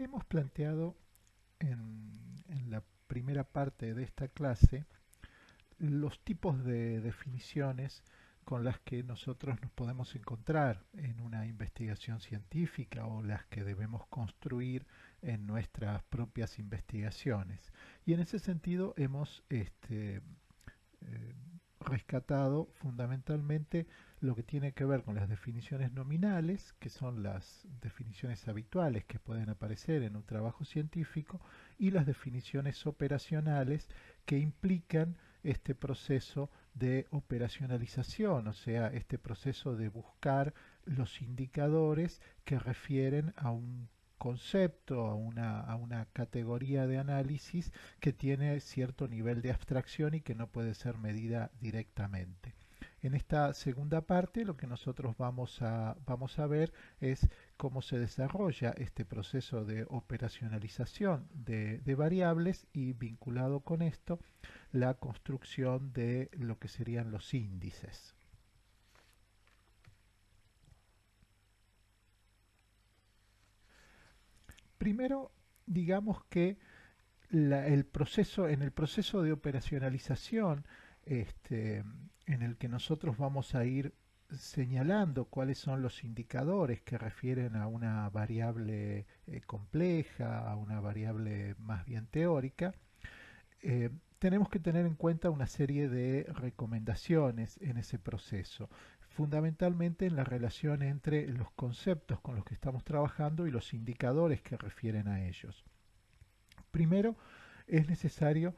Hemos planteado en la primera parte de esta clase los tipos de definiciones con las que nosotros nos podemos encontrar en una investigación científica o las que debemos construir en nuestras propias investigaciones. Y en ese sentido hemos rescatado fundamentalmente lo que tiene que ver con las definiciones nominales, que son las definiciones habituales que pueden aparecer en un trabajo científico, y las definiciones operacionales que implican este proceso de operacionalización, o sea, este proceso de buscar los indicadores que refieren a un concepto, a una categoría de análisis que tiene cierto nivel de abstracción y que no puede ser medida directamente. En esta segunda parte lo que nosotros vamos a ver es cómo se desarrolla este proceso de operacionalización de variables y vinculado con esto la construcción de lo que serían los índices. Primero, digamos que en el proceso de operacionalización en el que nosotros vamos a ir señalando cuáles son los indicadores que refieren a una variable compleja, a una variable más bien teórica, tenemos que tener en cuenta una serie de recomendaciones en ese proceso, fundamentalmente en la relación entre los conceptos con los que estamos trabajando y los indicadores que refieren a ellos. Primero, es necesario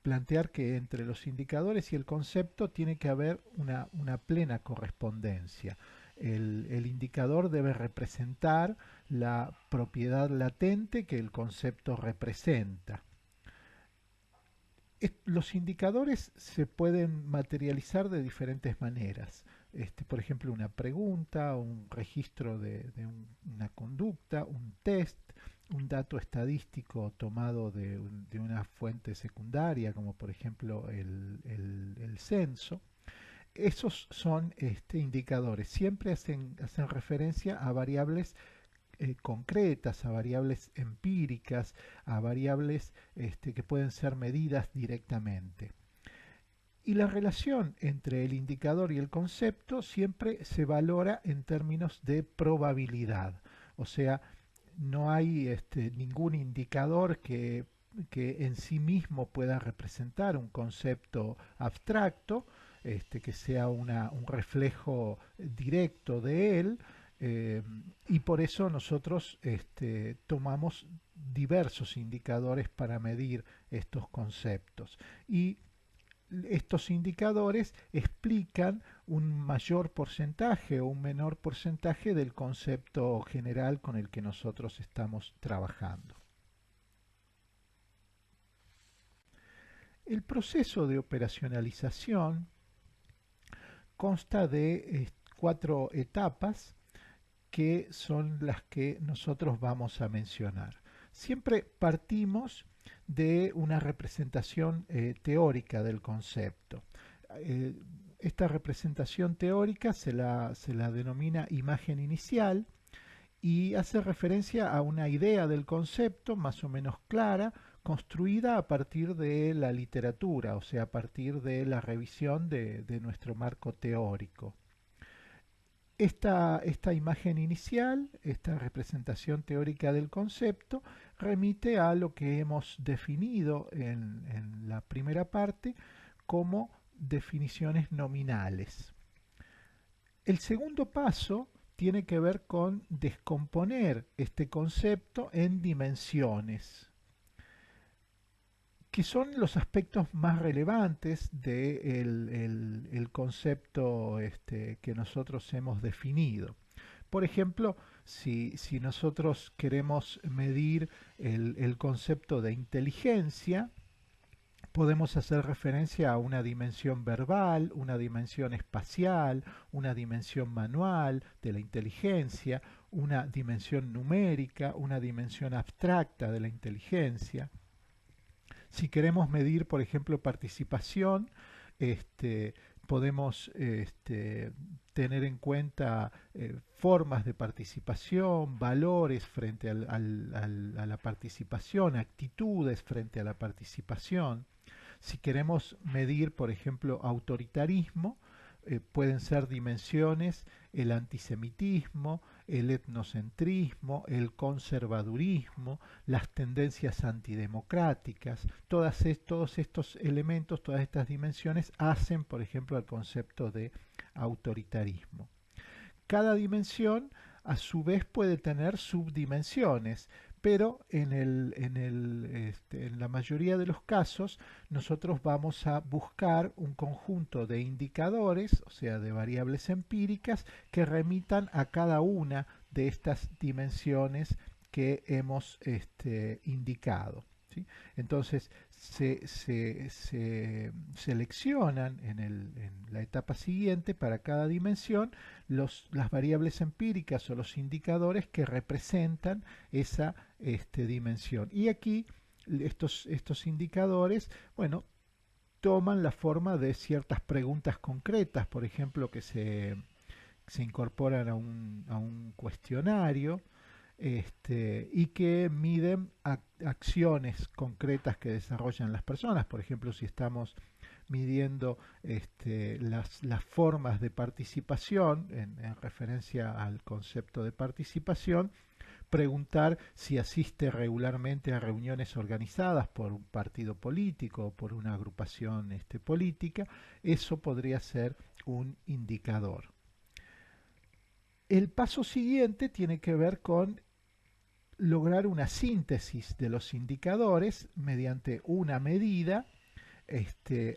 plantear que entre los indicadores y el concepto tiene que haber una plena correspondencia. El indicador debe representar la propiedad latente que el concepto representa. Los indicadores se pueden materializar de diferentes maneras. Por ejemplo, una pregunta, un registro una conducta, un test, un dato estadístico tomado de una fuente secundaria, como por ejemplo el censo. Esos son indicadores. Siempre hacen referencia a variables concretas, a variables empíricas, a variables que pueden ser medidas directamente. Y la relación entre el indicador y el concepto siempre se valora en términos de probabilidad. O sea, no hay ningún indicador que en sí mismo pueda representar un concepto abstracto, que sea un reflejo directo de él, eh, y por eso nosotros tomamos diversos indicadores para medir estos conceptos. Y estos indicadores explican un mayor porcentaje o un menor porcentaje del concepto general con el que nosotros estamos trabajando. El proceso de operacionalización consta de cuatro etapas que son las que nosotros vamos a mencionar. Siempre partimos de una representación teórica del concepto. Eh, Esta representación teórica se la denomina imagen inicial y hace referencia a una idea del concepto más o menos clara, construida a partir de la literatura, o sea, a partir de la revisión de nuestro marco teórico. Esta imagen inicial, esta representación teórica del concepto, remite a lo que hemos definido en la primera parte como definiciones nominales. El segundo paso tiene que ver con descomponer este concepto en dimensiones, que son los aspectos más relevantes del concepto que nosotros hemos definido. Por ejemplo, si nosotros queremos medir el concepto de inteligencia, podemos hacer referencia a una dimensión verbal, una dimensión espacial, una dimensión manual de la inteligencia, una dimensión numérica, una dimensión abstracta de la inteligencia. Si queremos medir, por ejemplo, participación, podemos tener en cuenta formas de participación, valores frente a la participación, actitudes frente a la participación. Si queremos medir, por ejemplo, autoritarismo, pueden ser dimensiones el antisemitismo, el etnocentrismo, el conservadurismo, las tendencias antidemocráticas. Todos estos elementos, todas estas dimensiones hacen, por ejemplo, al concepto de autoritarismo. Cada dimensión a su vez puede tener subdimensiones, pero en la mayoría de los casos nosotros vamos a buscar un conjunto de indicadores, o sea, de variables empíricas, que remitan a cada una de estas dimensiones que hemos indicado. ¿Sí? Entonces se seleccionan en la etapa siguiente para cada dimensión las variables empíricas o los indicadores que representan esa dimensión. Y aquí estos indicadores, bueno, toman la forma de ciertas preguntas concretas, por ejemplo, que se incorporan a un cuestionario, y que miden acciones concretas que desarrollan las personas. Por ejemplo, si estamos midiendo las formas de participación en referencia al concepto de participación, preguntar si asiste regularmente a reuniones organizadas por un partido político o por una agrupación política, eso podría ser un indicador. El paso siguiente tiene que ver con lograr una síntesis de los indicadores mediante una medida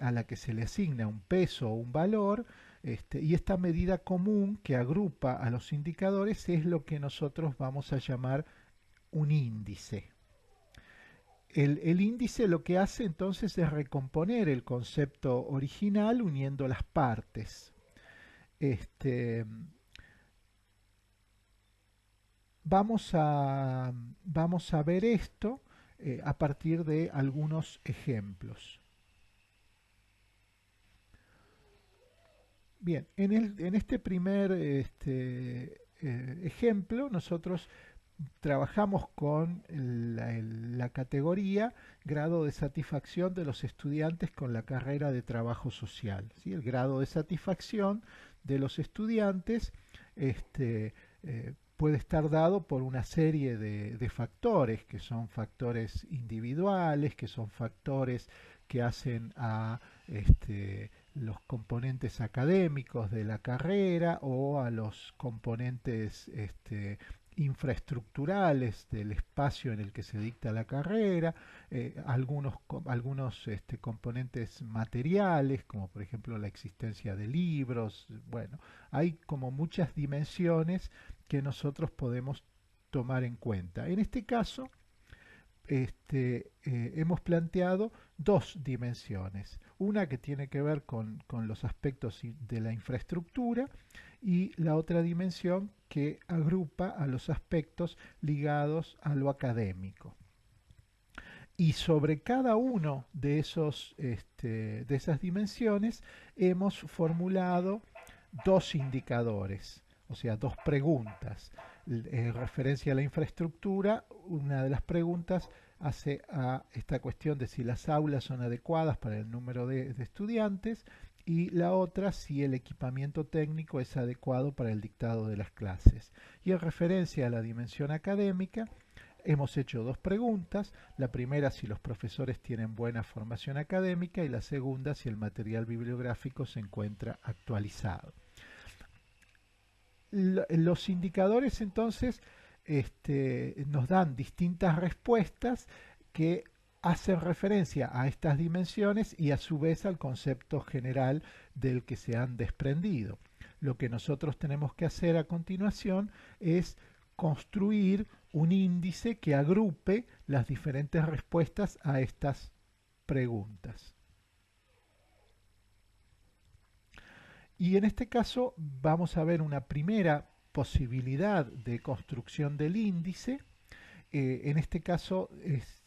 a la que se le asigna un peso o un valor, y esta medida común que agrupa a los indicadores es lo que nosotros vamos a llamar un índice. El índice lo que hace entonces es recomponer el concepto original uniendo las partes. Vamos a ver esto a partir de algunos ejemplos. Bien, en este primer ejemplo nosotros trabajamos con la categoría grado de satisfacción de los estudiantes con la carrera de trabajo social. ¿Sí? El grado de satisfacción de los estudiantes puede estar dado por una serie de factores, que son factores individuales, que son factores que hacen a los componentes académicos de la carrera o a los componentes infraestructurales del espacio en el que se dicta la carrera, algunos componentes materiales, como por ejemplo la existencia de libros. Bueno, hay como muchas dimensiones que nosotros podemos tomar en cuenta. En este caso, hemos planteado dos dimensiones. Una que tiene que ver con los aspectos de la infraestructura y la otra dimensión que agrupa a los aspectos ligados a lo académico. Y sobre cada uno de esas dimensiones hemos formulado dos indicadores, o sea, dos preguntas. En referencia a la infraestructura, una de las preguntas hace a esta cuestión de si las aulas son adecuadas para el número de estudiantes, y la otra si el equipamiento técnico es adecuado para el dictado de las clases. Y en referencia a la dimensión académica, hemos hecho dos preguntas. La primera, si los profesores tienen buena formación académica, y la segunda, si el material bibliográfico se encuentra actualizado. Los indicadores entonces nos dan distintas respuestas que hacen referencia a estas dimensiones y a su vez al concepto general del que se han desprendido. Lo que nosotros tenemos que hacer a continuación es construir un índice que agrupe las diferentes respuestas a estas preguntas. Y en este caso vamos a ver una primera posibilidad de construcción del índice. En este caso es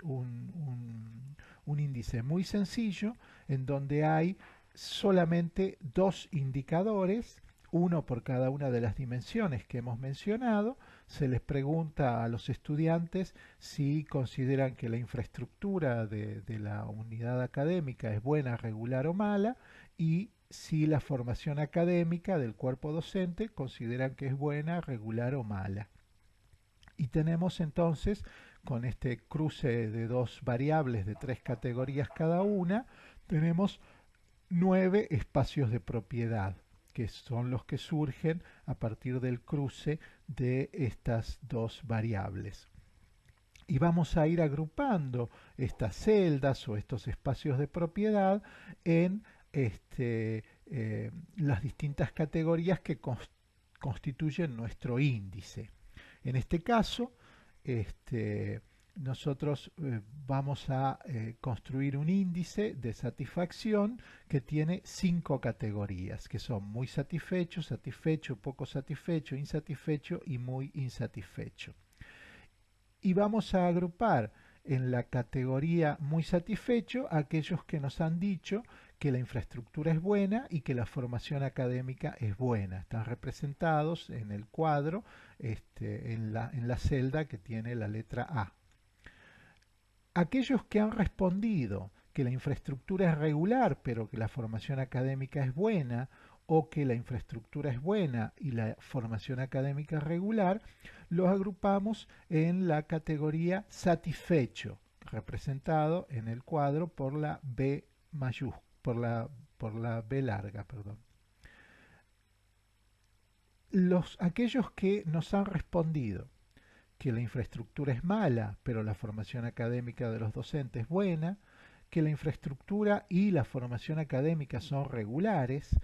un índice muy sencillo en donde hay solamente dos indicadores, uno por cada una de las dimensiones que hemos mencionado. Se les pregunta a los estudiantes si consideran que la infraestructura de la unidad académica es buena, regular o mala, y si la formación académica del cuerpo docente consideran que es buena, regular o mala. Y tenemos entonces, con este cruce de dos variables de tres categorías cada una, tenemos 9 espacios de propiedad, que son los que surgen a partir del cruce de estas dos variables. Y vamos a ir agrupando estas celdas o estos espacios de propiedad en las distintas categorías que constituyen nuestro índice. En este caso, nosotros vamos a construir un índice de satisfacción que tiene 5 categorías, que son muy satisfecho, satisfecho, poco satisfecho, insatisfecho y muy insatisfecho. Y vamos a agrupar en la categoría muy satisfecho a aquellos que nos han dicho que la infraestructura es buena y que la formación académica es buena. Están representados en el cuadro, en la celda que tiene la letra A. Aquellos que han respondido que la infraestructura es regular pero que la formación académica es buena, o que la infraestructura es buena y la formación académica es regular, los agrupamos en la categoría satisfecho, representado en el cuadro por la B mayúscula, por la B larga, perdón. Aquellos que nos han respondido que la infraestructura es mala, pero la formación académica de los docentes es buena, que la infraestructura y la formación académica son regulares,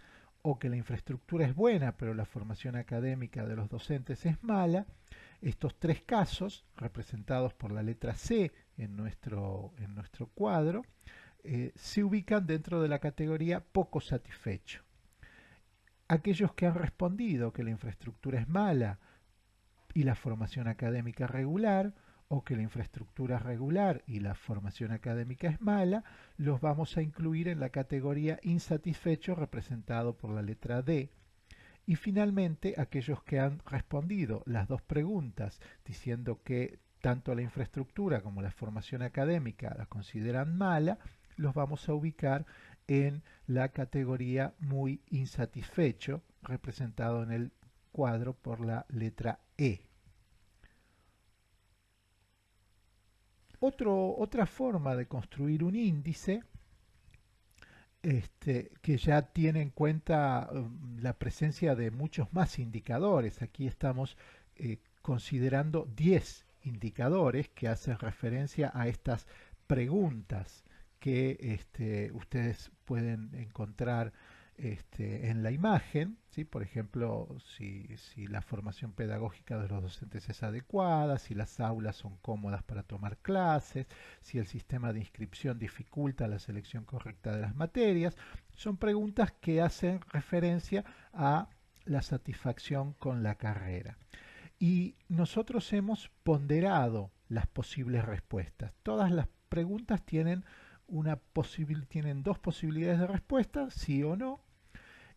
o que la infraestructura es buena, pero la formación académica de los docentes es mala. Estos tres casos, representados por la letra C en nuestro cuadro, se ubican dentro de la categoría poco satisfecho. Aquellos que han respondido que la infraestructura es mala y la formación académica regular, o que la infraestructura es regular y la formación académica es mala, los vamos a incluir en la categoría insatisfecho, representado por la letra D. Y finalmente, aquellos que han respondido las dos preguntas diciendo que tanto la infraestructura como la formación académica la consideran mala, los vamos a ubicar en la categoría muy insatisfecho, representado en el cuadro por la letra E. Otra forma de construir un índice que ya tiene en cuenta la presencia de muchos más indicadores. Aquí estamos considerando 10 indicadores que hacen referencia a estas preguntas que ustedes pueden encontrar en la imagen, ¿sí? Por ejemplo, si la formación pedagógica de los docentes es adecuada, si las aulas son cómodas para tomar clases, si el sistema de inscripción dificulta la selección correcta de las materias. Son preguntas que hacen referencia a la satisfacción con la carrera. Y nosotros hemos ponderado las posibles respuestas. Todas las preguntas tienen tienen dos posibilidades de respuesta, sí o no,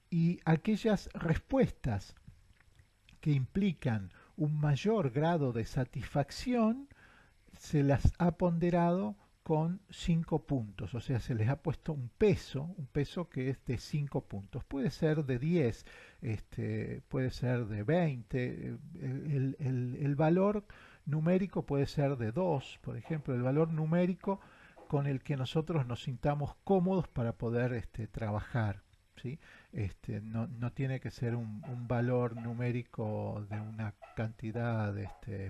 y aquellas respuestas que implican un mayor grado de satisfacción se las ha ponderado con 5 puntos, o sea, se les ha puesto un peso que es de 5 puntos. Puede ser de 10, puede ser de 20, el valor numérico puede ser de 2, por ejemplo, el valor numérico con el que nosotros nos sintamos cómodos para poder trabajar. ¿Sí? No tiene que ser un valor numérico de una cantidad,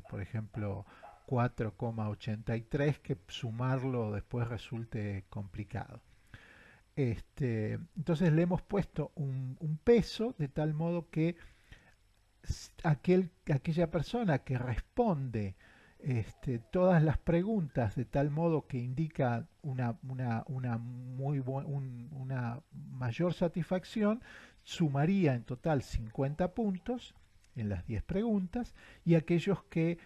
por ejemplo, 4,83, que sumarlo después resulte complicado. Entonces le hemos puesto un peso de tal modo que aquella persona que responde todas las preguntas de tal modo que indica una mayor satisfacción, sumaría en total 50 puntos en las 10 preguntas, y aquellos que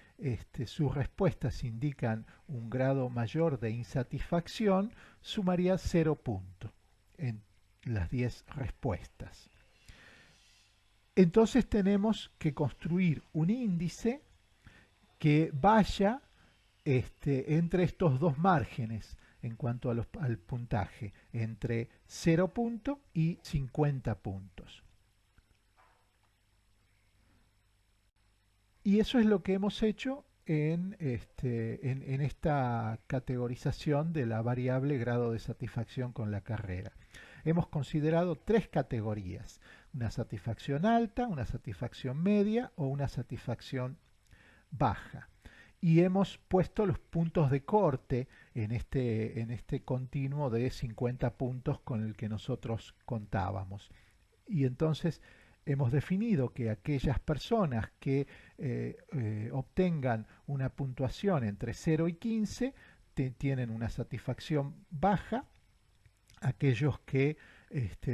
sus respuestas indican un grado mayor de insatisfacción, sumaría 0 puntos en las 10 respuestas. Entonces tenemos que construir un índice que vaya entre estos dos márgenes en cuanto al puntaje, entre 0 puntos y 50 puntos. Y eso es lo que hemos hecho en esta categorización de la variable grado de satisfacción con la carrera. Hemos considerado tres categorías: una satisfacción alta, una satisfacción media o una satisfacción baja. Y hemos puesto los puntos de corte en este continuo de 50 puntos con el que nosotros contábamos. Y entonces hemos definido que aquellas personas que obtengan una puntuación entre 0 y 15 tienen una satisfacción baja. Aquellos que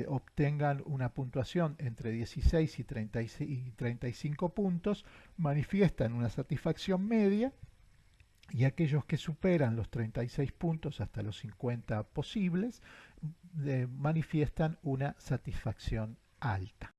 obtengan una puntuación entre 16 y 35 puntos manifiestan una satisfacción media, y aquellos que superan los 36 puntos hasta los 50 posibles manifiestan una satisfacción alta.